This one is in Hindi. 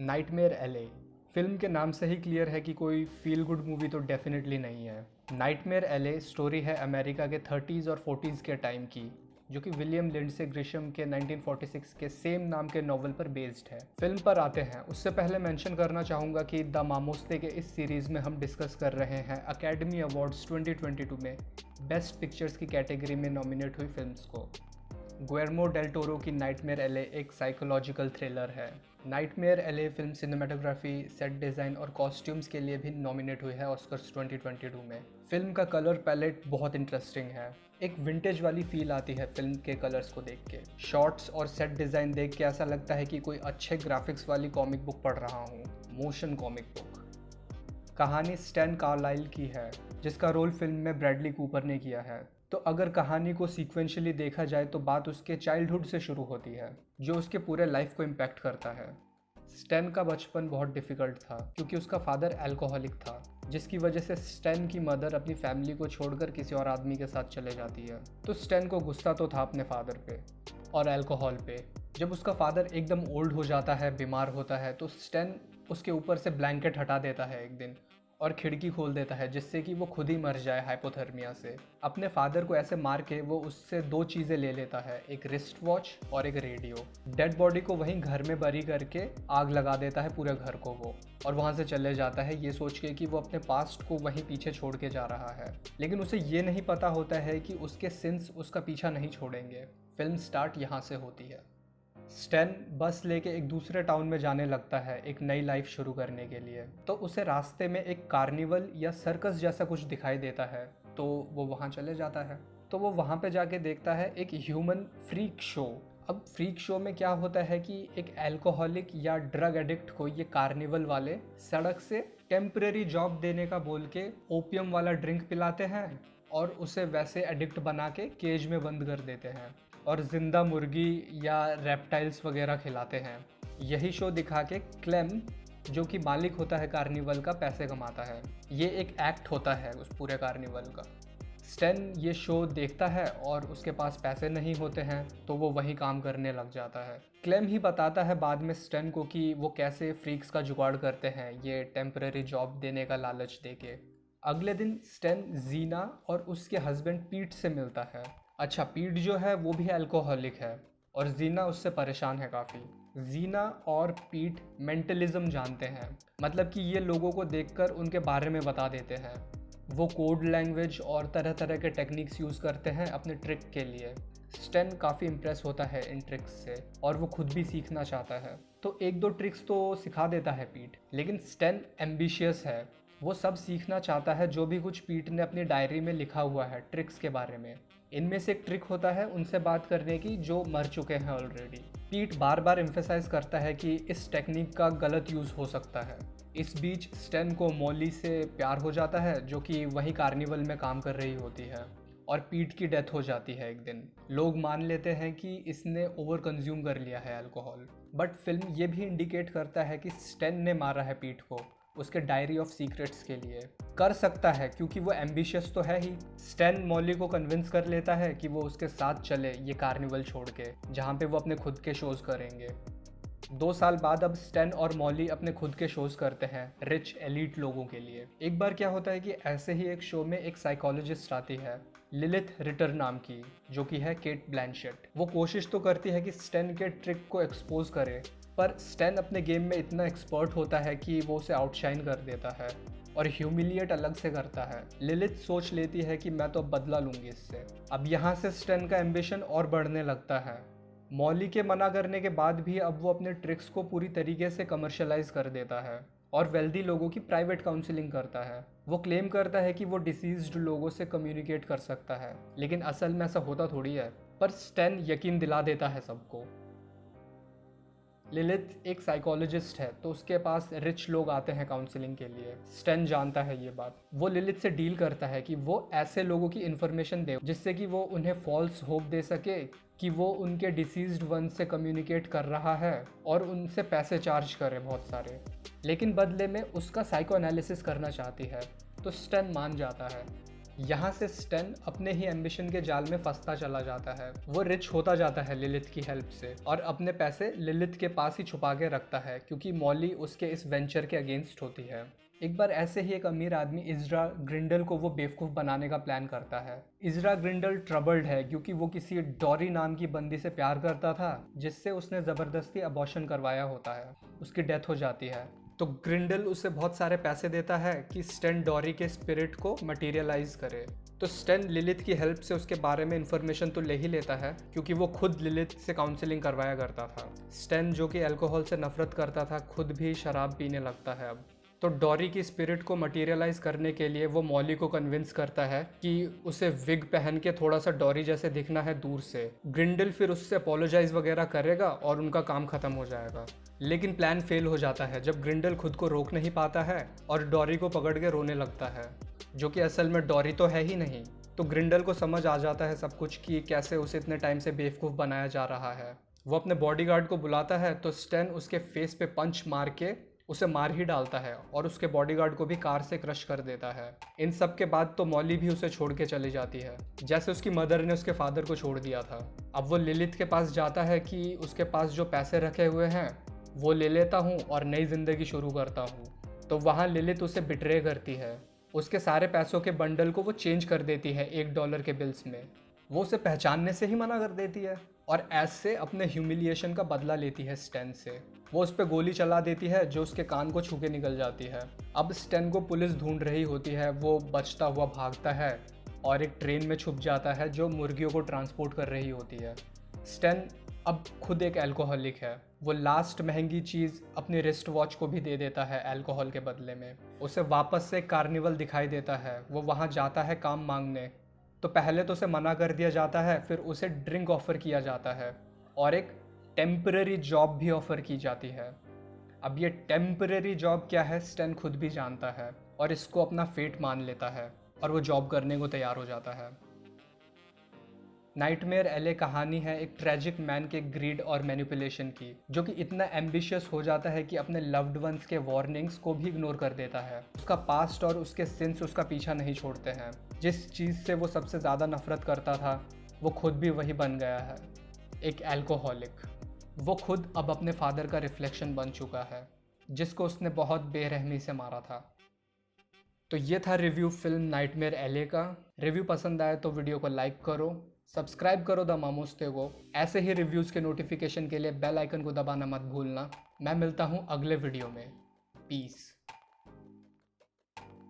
नाइटमेयर एले फिल्म के नाम से ही क्लियर है कि कोई फील गुड मूवी तो डेफिनेटली नहीं है। नाइटमेयर एले स्टोरी है अमेरिका के 30s और 40s के टाइम की, जो कि विलियम लिंडसे ग्रिशम के 1946 के सेम नाम के नॉवल पर बेस्ड है। फिल्म पर आते हैं, उससे पहले मेंशन करना चाहूँगा कि द मामोस्ते के इस सीरीज़ में हम डिस्कस कर रहे हैं अकेडमी अवार्ड्स 2022 में बेस्ट पिक्चर्स की कैटेगरी में नॉमिनेट हुई फिल्म्स को। गुएर्मो डेल टोरो की नाइटमेयर एले एक साइकोलॉजिकल थ्रिलर है। नाइटमेयर एले फिल्म सिनेमाटोग्राफी, सेट डिज़ाइन और कॉस्ट्यूम्स के लिए भी नॉमिनेट हुई है ऑस्कर्स 2022 में। फिल्म का कलर पैलेट बहुत इंटरेस्टिंग है। एक विंटेज वाली फील आती है फिल्म के कलर्स को देख के। शॉट्स और सेट डिज़ाइन देख के ऐसा लगता है कि कोई अच्छे ग्राफिक्स वाली कॉमिक बुक पढ़ रहा हूँ, मोशन कॉमिक बुक। कहानी स्टैन कार्लाइल की है, जिसका रोल फिल्म में ब्रैडली कूपर ने किया है। तो अगर कहानी को सीक्वेंशली देखा जाए तो बात उसके चाइल्डहुड से शुरू होती है, जो उसके पूरे लाइफ को इम्पैक्ट करता है। स्टैन का बचपन बहुत डिफ़िकल्ट था क्योंकि उसका फादर अल्कोहलिक था, जिसकी वजह से स्टैन की मदर अपनी फैमिली को छोड़कर किसी और आदमी के साथ चले जाती है। तो स्टैन को गुस्सा तो था अपने फादर पे और अल्कोहल पे। जब उसका फादर एकदम ओल्ड हो जाता है, बीमार होता है, तो स्टैन उसके ऊपर से ब्लैंकेट हटा देता है एक दिन और खिड़की खोल देता है, जिससे कि वो खुद ही मर जाए हाइपोथर्मिया से। अपने फादर को ऐसे मार के वो उससे दो चीज़ें ले लेता है, एक रिस्ट वॉच और एक रेडियो। डेड बॉडी को वहीं घर में बरी करके आग लगा देता है पूरे घर को वो, और वहाँ से चले जाता है ये सोच के कि वो अपने पास्ट को वहीं पीछे छोड़ के जा रहा है। लेकिन उसे ये नहीं पता होता है कि उसके सिंस उसका पीछा नहीं छोड़ेंगे। फिल्म स्टार्ट यहाँ से होती है। स्टैन बस लेके एक दूसरे टाउन में जाने लगता है एक नई लाइफ शुरू करने के लिए। तो उसे रास्ते में एक कार्निवल या सर्कस जैसा कुछ दिखाई देता है, तो वो वहाँ चले जाता है। तो वो वहाँ पे जाके देखता है एक ह्यूमन फ्रीक शो। अब फ्रीक शो में क्या होता है कि एक अल्कोहलिक या ड्रग एडिक्ट को ये कार्निवल वाले सड़क से टेम्परेरी जॉब देने का बोल के ओपियम वाला ड्रिंक पिलाते हैं और उसे वैसे एडिक्ट बना के केज में बंद कर देते हैं और जिंदा मुर्गी या रेप्टाइल्स वगैरह खिलाते हैं। यही शो दिखा के क्लेम, जो कि मालिक होता है कार्निवल का, पैसे कमाता है। ये एक एक्ट होता है उस पूरे कार्निवल का। स्टैन ये शो देखता है और उसके पास पैसे नहीं होते हैं, तो वो वहीं काम करने लग जाता है। क्लेम ही बताता है बाद में स्टैन को कि वो कैसे फ्रीक्स का जुगाड़ करते हैं ये टेम्पररी जॉब देने का लालच देके। अगले दिन स्टैन जीना और उसके हस्बैंड पीट से मिलता है। अच्छा, पीट जो है वो भी अल्कोहलिक है और जीना उससे परेशान है काफ़ी। जीना और पीट मेंटलिज्म जानते हैं, मतलब कि ये लोगों को देखकर उनके बारे में बता देते हैं। वो कोड लैंग्वेज और तरह तरह के टेक्निक्स यूज़ करते हैं अपने ट्रिक के लिए। स्टैन काफ़ी इम्प्रेस होता है इन ट्रिक्स से और वो खुद भी सीखना चाहता है। तो एक दो ट्रिक्स तो सिखा देता है पीट, लेकिन स्टैन एम्बिशियस है। वो सब सीखना चाहता है जो भी कुछ पीट ने अपनी डायरी में लिखा हुआ है ट्रिक्स के बारे में। इनमें से एक ट्रिक होता है उनसे बात करने की जो मर चुके हैं ऑलरेडी। पीट बार बार एम्फेसाइज करता है कि इस टेक्निक का गलत यूज़ हो सकता है। इस बीच स्टैन को मॉली से प्यार हो जाता है, जो कि वही कार्निवल में काम कर रही होती है, और पीट की डेथ हो जाती है एक दिन। लोग मान लेते हैं कि इसने ओवर कंज्यूम कर लिया है अल्कोहल, बट फिल्म ये भी इंडिकेट करता है कि स्टैन ने मारा है पीट को उसके डायरी ऑफ सीक्रेट्स के लिए। कर सकता है क्योंकि वो एम्बिशियस तो है ही। स्टैन मॉली को कन्विंस कर लेता है कि वो उसके साथ चले ये कार्निवल छोड़ के, जहाँ पे वो अपने खुद के शोज़ करेंगे। 2 साल बाद अब स्टैन और मॉली अपने खुद के शोज़ करते हैं रिच एलीट लोगों के लिए। एक बार क्या होता है कि ऐसे ही एक शो में एक साइकोलॉजिस्ट आती है, लिलिथ रिटर नाम की, जो कि है केट ब्लैंचेट। वो कोशिश तो करती है कि स्टैन के ट्रिक को एक्सपोज करे, पर स्टैन अपने गेम में इतना एक्सपर्ट होता है कि वो उसे आउटशाइन कर देता है और ह्यूमिलिएट अलग से करता है। लिलिथ सोच लेती है कि मैं तो अब बदला लूँगी इससे। अब यहाँ से स्टैन का एम्बिशन और बढ़ने लगता है। मॉली के मना करने के बाद भी अब वो अपने ट्रिक्स को पूरी तरीके से कमर्शलाइज कर देता है और वेल्दी लोगों की प्राइवेट काउंसलिंग करता है। वो क्लेम करता है कि वो डिसीज्ड लोगों से कम्युनिकेट कर सकता है, लेकिन असल में ऐसा होता थोड़ी है। पर स्टैन यकीन दिला देता है सबको। लिलिथ एक साइकोलॉजिस्ट है, तो उसके पास रिच लोग आते हैं काउंसलिंग के लिए। स्टैन जानता है ये बात। वो लिलिथ से डील करता है कि वो ऐसे लोगों की इन्फॉर्मेशन दे जिससे कि वो उन्हें फॉल्स होप दे सके कि वो उनके डिसीज्ड वन से कम्युनिकेट कर रहा है और उनसे पैसे चार्ज करे बहुत सारे, लेकिन बदले में उसका साइको एनालिसिस करना चाहती है। तो स्टैन मान जाता है। यहाँ से स्टेन अपने ही एम्बिशन के जाल में फंसता चला जाता है। वो रिच होता जाता है लिलिथ की हेल्प से और अपने पैसे लिलिथ के पास ही छुपा के रखता है क्योंकि मॉली उसके इस वेंचर के अगेंस्ट होती है। एक बार ऐसे ही एक अमीर आदमी इज़रा ग्रिंडल को वो बेवकूफ़ बनाने का प्लान करता है। इज़रा ग्रिंडल ट्रबल्ड है क्योंकि वो किसी डॉरी नाम की बंदी से प्यार करता था जिससे उसने ज़बरदस्ती अबॉर्शन करवाया होता है। उसकी डेथ हो जाती है तो ग्रिंडल उसे बहुत सारे पैसे देता है कि स्टेन डॉरी के स्पिरिट को मटीरियलाइज करे। तो स्टेन लिलिथ की हेल्प से उसके बारे में इंफॉर्मेशन तो ले ही लेता है क्योंकि वो खुद लिलिथ से काउंसलिंग करवाया करता था। स्टेन जो कि अल्कोहल से नफरत करता था खुद भी शराब पीने लगता है अब। तो डॉरी की स्पिरिट को मटीरियलाइज करने के लिए वो मॉली को कन्विंस करता है कि उसे विग पहन के थोड़ा सा डॉरी जैसे दिखना है दूर से। ग्रिंडल फिर उससे अपोलोजाइज वगैरह करेगा और उनका काम खत्म हो जाएगा। लेकिन प्लान फेल हो जाता है जब ग्रिंडल खुद को रोक नहीं पाता है और डॉरी को पकड़ के रोने लगता है, जो कि असल में डॉरी तो है ही नहीं। तो ग्रिंडल को समझ आ जाता है सब कुछ कि कैसे उसे इतने टाइम से बेवकूफ़ बनाया जा रहा है। वो अपने बॉडीगार्ड को बुलाता है तो स्टेन उसके फेस पे पंच मार के उसे मार ही डालता है और उसके बॉडीगार्ड को भी कार से क्रश कर देता है। इन सब के बाद तो मॉली भी उसे छोड़ के चली जाती है जैसे उसकी मदर ने उसके फादर को छोड़ दिया था। अब वो लिलिथ के पास जाता है कि उसके पास जो पैसे रखे हुए हैं वो ले लेता हूँ और नई ज़िंदगी शुरू करता हूँ। तो वहाँ लिलिथ उसे बिट्रे करती है। उसके सारे पैसों के बंडल को वो चेंज कर देती है $1 के बिल्स में। वो उसे पहचानने से ही मना कर देती है और ऐसे अपने ह्यूमिलिएशन का बदला लेती है स्टेन से। वो उस पर गोली चला देती है जो उसके कान को छू के निकल जाती है। अब स्टेन को पुलिस ढूंढ रही होती है। वो बचता हुआ भागता है और एक ट्रेन में छुप जाता है जो मुर्गियों को ट्रांसपोर्ट कर रही होती है। स्टेन अब खुद एक अल्कोहलिक है। वो लास्ट महंगी चीज़ अपनी रिस्ट वॉच को भी दे देता है अल्कोहल के बदले में। उसे वापस से कार्निवल दिखाई देता है। वो वहाँ जाता है काम मांगने तो पहले तो उसे मना कर दिया जाता है, फिर उसे ड्रिंक ऑफ़र किया जाता है और एक टेम्पररी जॉब भी ऑफ़र की जाती है। अब ये टेम्पररी जॉब क्या है स्टेन खुद भी जानता है और इसको अपना फेट मान लेता है और वो जॉब करने को तैयार हो जाता है। नाइटमेयर एले कहानी है एक ट्रेजिक मैन के ग्रीड और मैनिपुलेशन की, जो कि इतना एम्बिशियस हो जाता है कि अपने लव्ड वंस के वार्निंग्स को भी इग्नोर कर देता है। उसका पास्ट और उसके सिंस उसका पीछा नहीं छोड़ते हैं। जिस चीज़ से वो सबसे ज़्यादा नफरत करता था वो खुद भी वही बन गया है, एक अल्कोहलिक। वो खुद अब अपने फादर का रिफ्लेक्शन बन चुका है जिसको उसने बहुत बेरहमी से मारा था। तो ये था रिव्यू फिल्म नाइटमेयर एले का। रिव्यू पसंद आए तो वीडियो को लाइक करो, सब्सक्राइब करो द मामोस्ते को। ऐसे ही रिव्यूज़ के नोटिफिकेशन के लिए बेल आइकन को दबाना मत भूलना। मैं मिलता हूँ अगले वीडियो में। पीस।